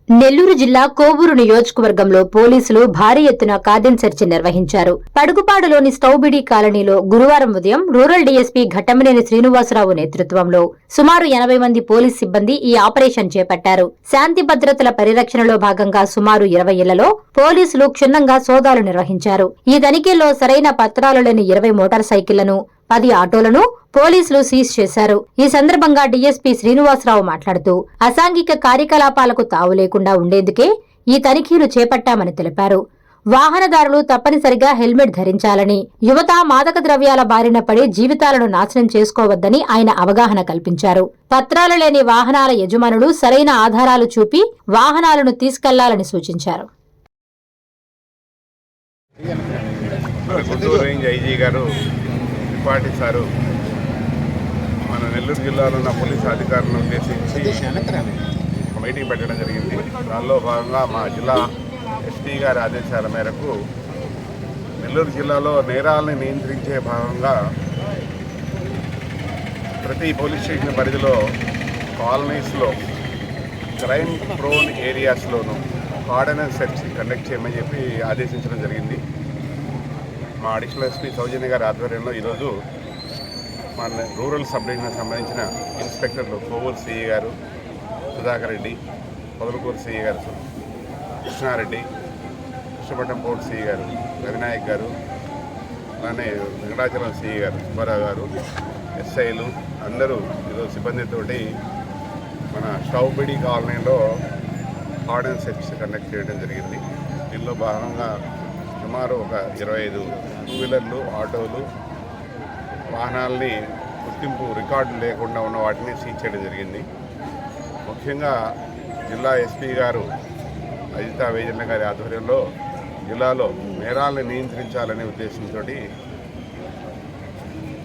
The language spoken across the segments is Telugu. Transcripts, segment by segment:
నెల్లూరు జిల్లా కోవూరు నియోజకవర్గంలో పోలీసులు భారీ ఎత్తున కార్డన్ సెర్చ్ నిర్వహించారు. పడుగుపాడులోని స్టౌబిడి కాలనీలో గురువారం ఉదయం రూరల్ డీఎస్పీ ఘట్టమనేని శ్రీనివాసరావు నేతృత్వంలో సుమారు 80 మంది పోలీస్ సిబ్బంది ఈ ఆపరేషన్ చేపట్టారు. శాంతి భద్రతల పరిరక్షణలో భాగంగా సుమారు 20 ఇళ్లలో పోలీసులు క్షుణ్ణంగా సోదాలు నిర్వహించారు. ఈ తనిఖీల్లో సరైన పత్రాలు లేని 20 మోటార్ సైకిళ్లను 10 ఆటోలను పోలీసులు సీజ్ చేశారు. ఈ సందర్భంగా డీఎస్పీ శ్రీనివాసరావు మాట్లాడుతూ అసాంఘిక కార్యకలాపాలకు తావు లేకుండా ఉండేందుకే ఈ తనిఖీలు చేపట్టామని తెలిపారు. వాహనదారులు తప్పనిసరిగా హెల్మెట్ ధరించాలని, యువత మాదక ద్రవ్యాల బారిన పడి జీవితాలను నాశనం చేసుకోవద్దని ఆయన అవగాహన కల్పించారు. పత్రాలు లేని వాహనాల యజమానులు సరైన ఆధారాలు చూపి వాహనాలను తీసుకెళ్లాలని సూచించారు. మన నెల్లూరు జిల్లాలో ఉన్న పోలీసు అధికారులను ఉద్దేశించి ఒక మీటింగ్ పెట్టడం జరిగింది. దానిలో భాగంగా మా జిల్లా ఎస్పీ గారి ఆదేశాల మేరకు నెల్లూరు జిల్లాలో నేరాలని నియంత్రించే భాగంగా ప్రతి పోలీస్ స్టేషన్ పరిధిలో కాలనీస్లో క్రైమ్ ప్రోన్ ఏరియాస్లోనూ కార్డనెన్స్ సెర్చ్ కండక్ట్ చేయమని చెప్పి ఆదేశించడం జరిగింది. మా అడిషనల్ ఎస్పీ సౌజన్య గారి ఆధ్వర్యంలో ఈరోజు మన రూరల్ సబ్ డివిజన్కి సంబంధించిన ఇన్స్పెక్టర్లు కోవూరు సిఐ గారు సుధాకర్ రెడ్డి, పొదలకూరు సిఐ గారు కృష్ణారెడ్డి, కృష్ణపట్నం పోర్ట్ సిఐ గారు రవినాయక్ గారు, అలానే వెంకటాచలం సిఐ గారు సుబ్బారావు గారు, ఎస్ఐలు అందరూ ఈరోజు సిబ్బందితోటి మన స్టౌబిడి కాలనీలో కార్డన్ సెర్చ్ కండక్ట్ చేయడం జరిగింది. దీనిలో భాగంగా సుమారు ఒక 25 టూ వీలర్లు, ఆటోలు, వాహనాలని గుర్తింపు రికార్డు లేకుండా ఉన్న వాటిని సీజ్ చేయడం జరిగింది. ముఖ్యంగా జిల్లా ఎస్పీ గారు అజితా వేజన్న గారి ఆధ్వర్యంలో జిల్లాలో నేరాలను నియంత్రించాలనే ఉద్దేశంతో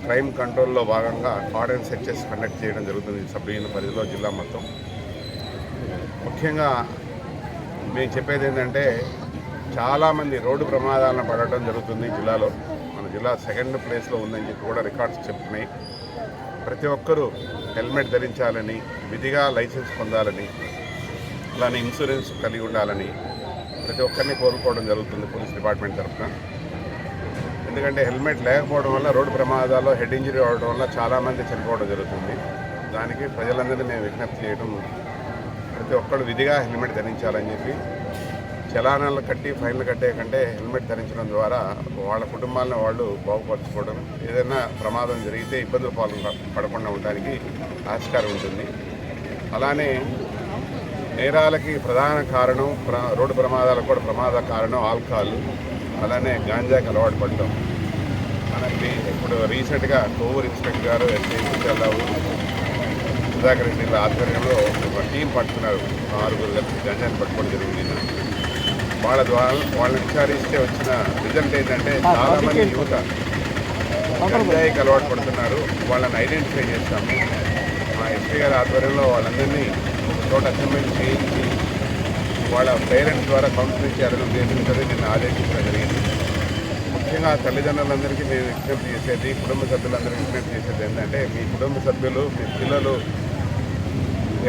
క్రైమ్ కంట్రోల్లో భాగంగా కార్డన్ సెర్చెస్ కండక్ట్ చేయడం జరుగుతుంది సబ్ డివిజన్ పరిధిలో జిల్లా మొత్తం. ముఖ్యంగా మేము చెప్పేది ఏంటంటే చాలామంది రోడ్డు ప్రమాదాలను పడటం జరుగుతుంది జిల్లాలో. మన జిల్లా సెకండ్ ప్లేస్లో ఉందని చెప్పి కూడా రికార్డ్స్ చెప్తున్నాయి. ప్రతి ఒక్కరూ హెల్మెట్ ధరించాలని, విధిగా లైసెన్స్ పొందాలని, అలానే ఇన్సూరెన్స్ కలిగి ఉండాలని ప్రతి ఒక్కరిని కోరుకోవడం జరుగుతుంది పోలీస్ డిపార్ట్మెంట్ తరఫున. ఎందుకంటే హెల్మెట్ లేకపోవడం వల్ల రోడ్డు ప్రమాదాల్లో హెడ్ ఇంజరీ అవడం వల్ల చాలామంది చనిపోవడం జరుగుతుంది. దానికి ప్రజలందరినీ మేము విజ్ఞప్తి చేయడం, ప్రతి ఒక్కరు విధిగా హెల్మెట్ ధరించాలని చెప్పి చలానాలు కట్టి ఫైన్లు కట్టే కంటే హెల్మెట్ ధరించడం ద్వారా వాళ్ళ కుటుంబాలను వాళ్ళు బాగుపరచుకోవడం, ఏదైనా ప్రమాదం జరిగితే ఇబ్బందులు పడకుండా ఉండడానికి ఆస్కారం ఉంటుంది. అలానే నేరాలకి ప్రధాన కారణం, రోడ్డు ప్రమాదాలకు కూడా ప్రమాద కారణం ఆల్కహాల్, అలానే గాంజాకి అలవాటు పడటం. మనకి ఇప్పుడు రీసెంట్గా కోవూరు ఇన్స్పెక్టర్ గారు ఎస్ఐ సుధాకర్ రెడ్డి ఆధ్వర్యంలో ఒక టీం పట్టుకున్నారు. 6 కలిసి గంజాన్ని పట్టుకోవడం జరిగింది. వాళ్ళ ద్వారా వాళ్ళని విచారిస్తే వచ్చిన రిజల్ట్ ఏంటంటే చాలామంది యువత గంజాయికి అలవాటు పడుతున్నారు. వాళ్ళని ఐడెంటిఫై చేస్తాము. మా ఎస్పీ గారి ఆధ్వర్యంలో వాళ్ళందరినీ చోట అసెంబ్లీ చేయించి వాళ్ళ పేరెంట్స్ ద్వారా కౌన్సిలింగ్ చేయాలని ఉద్దేశించి నిన్న ఆదేశించడం జరిగింది. ముఖ్యంగా తల్లిదండ్రులందరికీ మేము విజ్ఞప్తి చేసేది, కుటుంబ సభ్యులందరికీ విజ్ఞప్తి చేసేది ఏంటంటే మీ కుటుంబ సభ్యులు, మీ పిల్లలు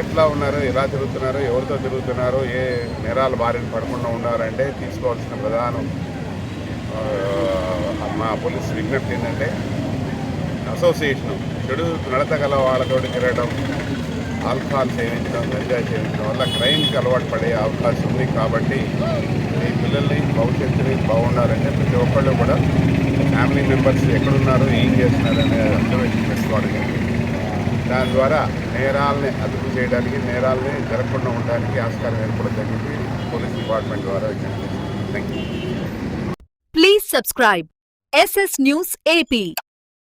ఎట్లా ఉన్నారు, ఎలా తిరుగుతున్నారు, ఎవరితో తిరుగుతున్నారు, ఏ నేరాల బారిన పడకుండా ఉన్నారంటే తీసుకోవాల్సిన ప్రధానం మా పోలీసు విజ్ఞప్తి ఏంటంటే అసోసియేషను, చెడు నడత గల వాళ్ళతో తిరగడం, ఆల్కహాల్ సేవించడం, గంజాయి సేవించడం వల్ల క్రైమ్కి అలవాటు పడే అవకాశం ఉంది. కాబట్టి మీ పిల్లల్ని భవిష్యత్తుని బాగుండాలంటే ప్రతి ఒక్కళ్ళు కూడా ఫ్యామిలీ మెంబర్స్ ఎక్కడున్నారు, ఏం చేస్తున్నారు అనే అబ్జర్వేషన్ చేసుకోవాలి. దాని ద్వారా నేరాలని అదుపు చేయడానికి, నేరాలని జరగకుండా ఉండడానికి ఆస్కారం ఏర్పడుతుందని చెప్పి పోలీస్ డిపార్ట్మెంట్ ద్వారా విజ్ఞప్తి చేస్తున్నాను. Thank you. Please subscribe SS News AP.